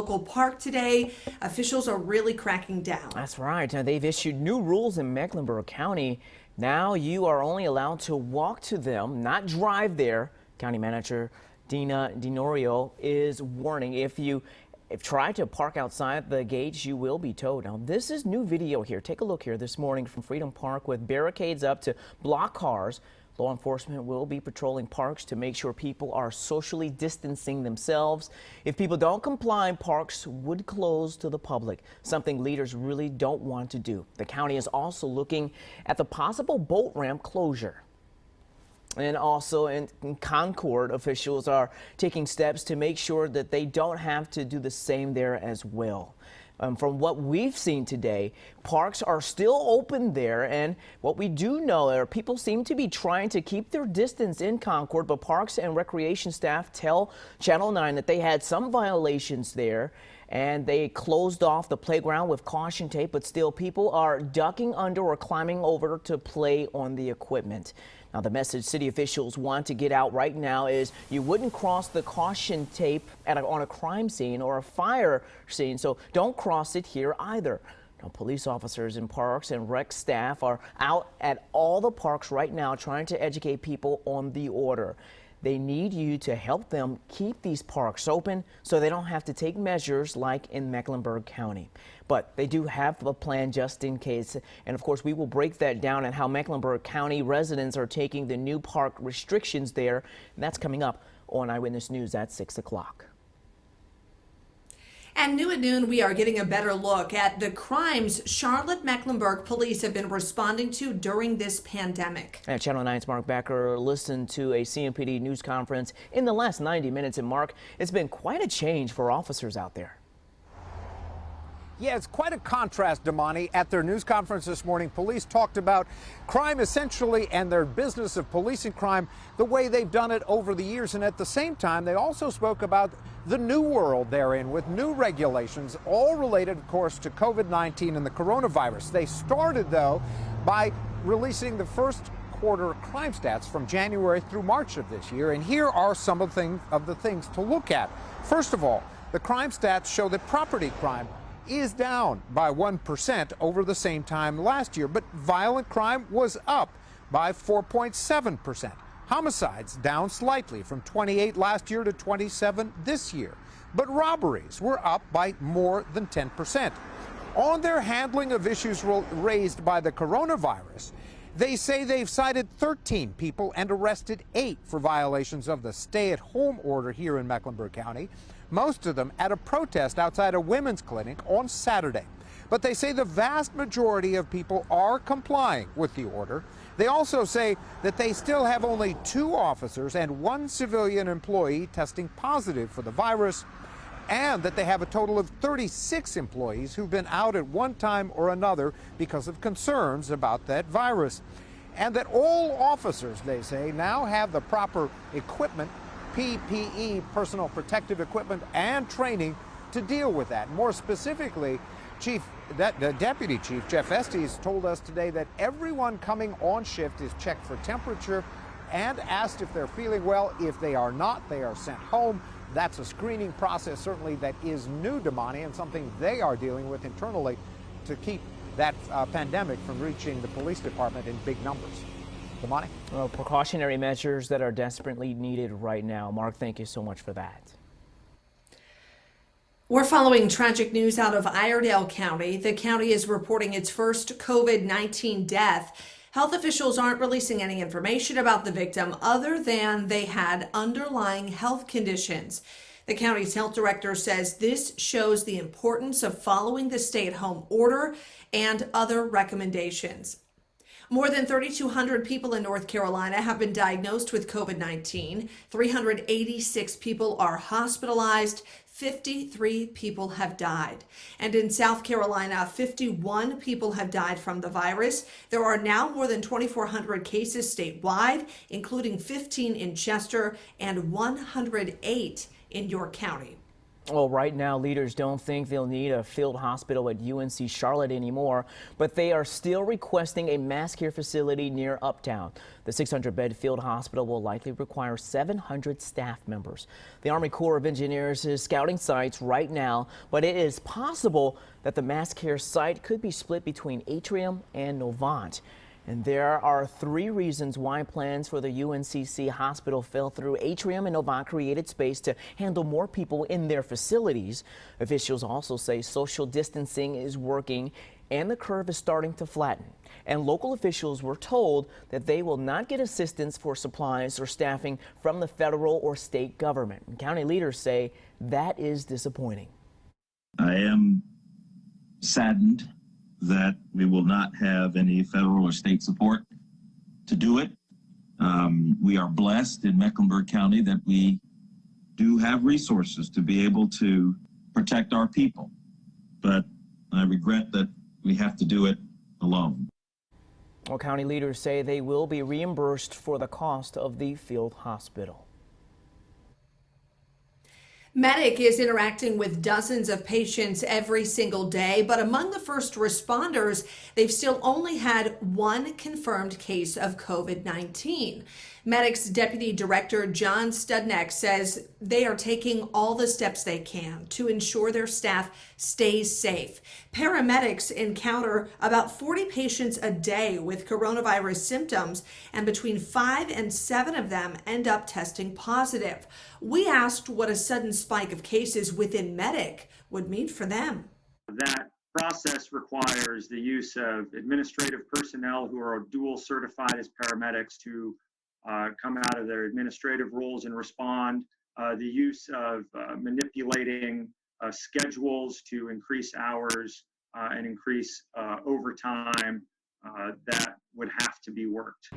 local park today. Officials are really cracking down. That's right. They've issued new rules in Mecklenburg County. Now you are only allowed to walk to them, not drive there. County Manager Dina Denorio is warning if you try to park outside the gates, you will be towed. Now, this is new video here. Take a look here this morning from Freedom Park with barricades up to block cars. Law enforcement will be patrolling parks to make sure people are socially distancing themselves. If people don't comply, parks would close to the public, something leaders really don't want to do. The county is also looking at the possible boat ramp closure. And also in Concord, officials are taking steps to make sure that they don't have to do the same there as well. From what we've seen today, parks are still open there, and what we do know are people seem to be trying to keep their distance in Concord, but Parks and Recreation staff tell Channel 9 that they had some violations there, and they closed off the playground with caution tape, but still people are ducking under or climbing over to play on the equipment. Now, the message city officials want to get out right now is you wouldn't cross the caution tape on a crime scene or a fire scene, so don't cross it here either. Now, police officers in Parks and Rec staff are out at all the parks right now trying to educate people on the order. They need you to help them keep these parks open so they don't have to take measures like in Mecklenburg County. But they do have a plan just in case. And of course, we will break that down and how Mecklenburg County residents are taking the new park restrictions there. And that's coming up on Eyewitness News at 6 o'clock. And new at noon, we are getting a better look at the crimes Charlotte-Mecklenburg police have been responding to during this pandemic. And Channel 9's Mark Becker listened to a CMPD news conference in the last 90 minutes. And Mark, it's been quite a change for officers out there. Yeah, it's quite a contrast, Damani. At their news conference this morning, police talked about crime essentially and their business of policing crime the way they've done it over the years. And at the same time, they also spoke about the new world they're in with new regulations, all related, of course, to COVID-19 and the coronavirus. They started, though, by releasing the first quarter crime stats from January through March of this year. And here are some of the things to look at. First of all, the crime stats show that property crime is down by 1% over the same time last year, but violent crime was up by 4.7%. Homicides down slightly from 28 last year to 27 this year, but robberies were up by more than 10%. On their handling of issues raised by the coronavirus, they say they've cited 13 people and arrested 8 for violations of the stay-at-home order here in Mecklenburg County, most of them at a protest outside a women's clinic on Saturday. But they say the vast majority of people are complying with the order. They also say that they still have only 2 officers and 1 civilian employee testing positive for the virus, and that they have a total of 36 employees who've been out at one time or another because of concerns about that virus. And that all officers, they say, now have the proper equipment, PPE, personal protective equipment, and training to deal with that. More specifically, Deputy Chief Jeff Estes told us today that everyone coming on shift is checked for temperature and asked if they're feeling well. If they are not, they are sent home. That's a screening process, certainly, that is new to Damani and something they are dealing with internally to keep that pandemic from reaching the police department in big numbers. Damani? Well, precautionary measures that are desperately needed right now. Mark, thank you so much for that. We're following tragic news out of Iredell County. The county is reporting its first COVID-19 death. Health officials aren't releasing any information about the victim other than they had underlying health conditions. The county's health director says this shows the importance of following the stay-at-home order and other recommendations. More than 3,200 people in North Carolina have been diagnosed with COVID-19. 386 people are hospitalized. 53 people have died. And in South Carolina, 51 people have died from the virus. There are now more than 2,400 cases statewide, including 15 in Chester and 108 in York County. Well, right now, leaders don't think they'll need a field hospital at UNC Charlotte anymore, but they are still requesting a mass care facility near Uptown. The 600-bed field hospital will likely require 700 staff members. The Army Corps of Engineers is scouting sites right now, but it is possible that the mass care site could be split between Atrium and Novant. And there are 3 reasons why plans for the UNCC hospital fell through. Atrium and Novant created space to handle more people in their facilities. Officials also say social distancing is working and the curve is starting to flatten. And local officials were told that they will not get assistance for supplies or staffing from the federal or state government. And county leaders say that is disappointing. I am saddened that we will not have any federal or state support to do it. We are blessed in Mecklenburg County that we do have resources to be able to protect our people, but I regret that we have to do it alone. Well, county leaders say they will be reimbursed for the cost of the field hospital. Medic is interacting with dozens of patients every single day, but among the first responders, they've still only had 1 confirmed case of COVID-19. Medic's Deputy Director John Studneck says they are taking all the steps they can to ensure their staff stays safe. Paramedics encounter about 40 patients a day with coronavirus symptoms, and between 5 and 7 of them end up testing positive. We asked what a sudden spike of cases within Medic would mean for them. That process requires the use of administrative personnel who are dual certified as paramedics to come out of their administrative roles and respond, the use of manipulating schedules to increase hours and increase overtime that would have to be worked.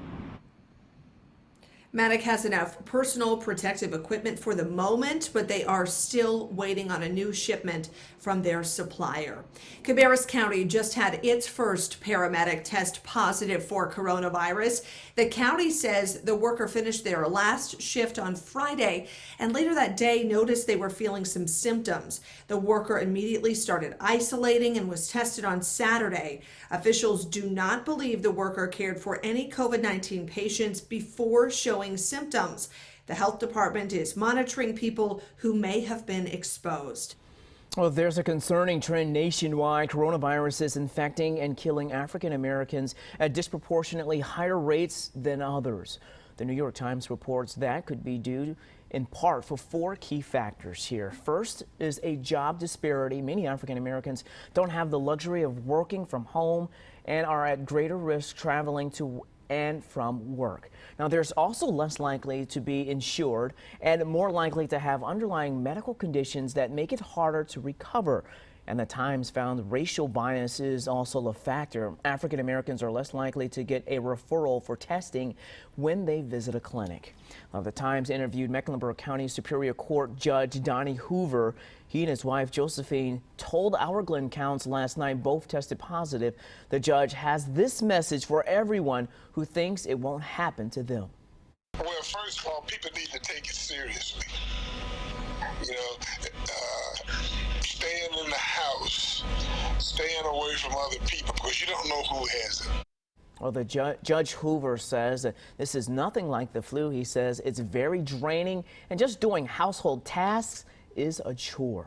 Medic has enough personal protective equipment for the moment, but they are still waiting on a new shipment from their supplier. Cabarrus County just had its first paramedic test positive for coronavirus. The county says the worker finished their last shift on Friday and later that day noticed they were feeling some symptoms. The worker immediately started isolating and was tested on Saturday. Officials do not believe the worker cared for any COVID-19 patients before showing symptoms. The health department is monitoring people who may have been exposed. Well, there's a concerning trend nationwide. Coronavirus is infecting and killing African Americans at disproportionately higher rates than others. The New York Times reports that could be due in part for 4 key factors here. First is a job disparity. Many African Americans don't have the luxury of working from home and are at greater risk traveling to and from work. Now, there's also less likely to be insured and more likely to have underlying medical conditions that make it harder to recover. And the Times found racial bias is also a factor. African Americans are less likely to get a referral for testing when they visit a clinic. Now, the Times interviewed Mecklenburg County Superior Court Judge Donnie Hoover. He and his wife Josephine told Our Glen Counts last night both tested positive. The judge has this message for everyone who thinks it won't happen to them. Well, first of all, people need to take it seriously. You know, staying in the house, staying away from other people, because you don't know who has it. Well, the Judge Hoover says that this is nothing like the flu. He says it's very draining and just doing household tasks is a chore.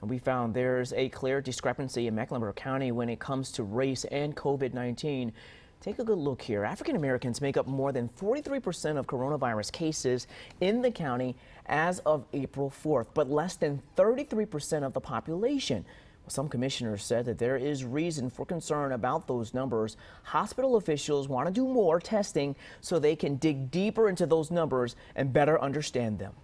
And we found there's a clear discrepancy in Mecklenburg County when it comes to race and COVID-19. Take a good look here. African Americans make up more than 43% of coronavirus cases in the county as of April 4th, but less than 33% of the population. Some commissioners said that there is reason for concern about those numbers. Hospital officials want to do more testing so they can dig deeper into those numbers and better understand them.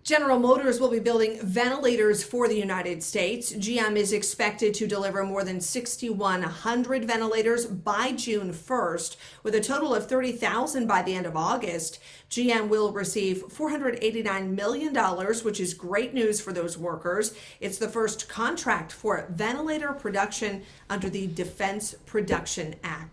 General Motors will be building ventilators for the United States. GM is expected to deliver more than 6,100 ventilators by June 1st, with a total of 30,000 by the end of August. GM will receive $489 million, which is great news for those workers. It's the first contract for ventilator production under the Defense Production Act.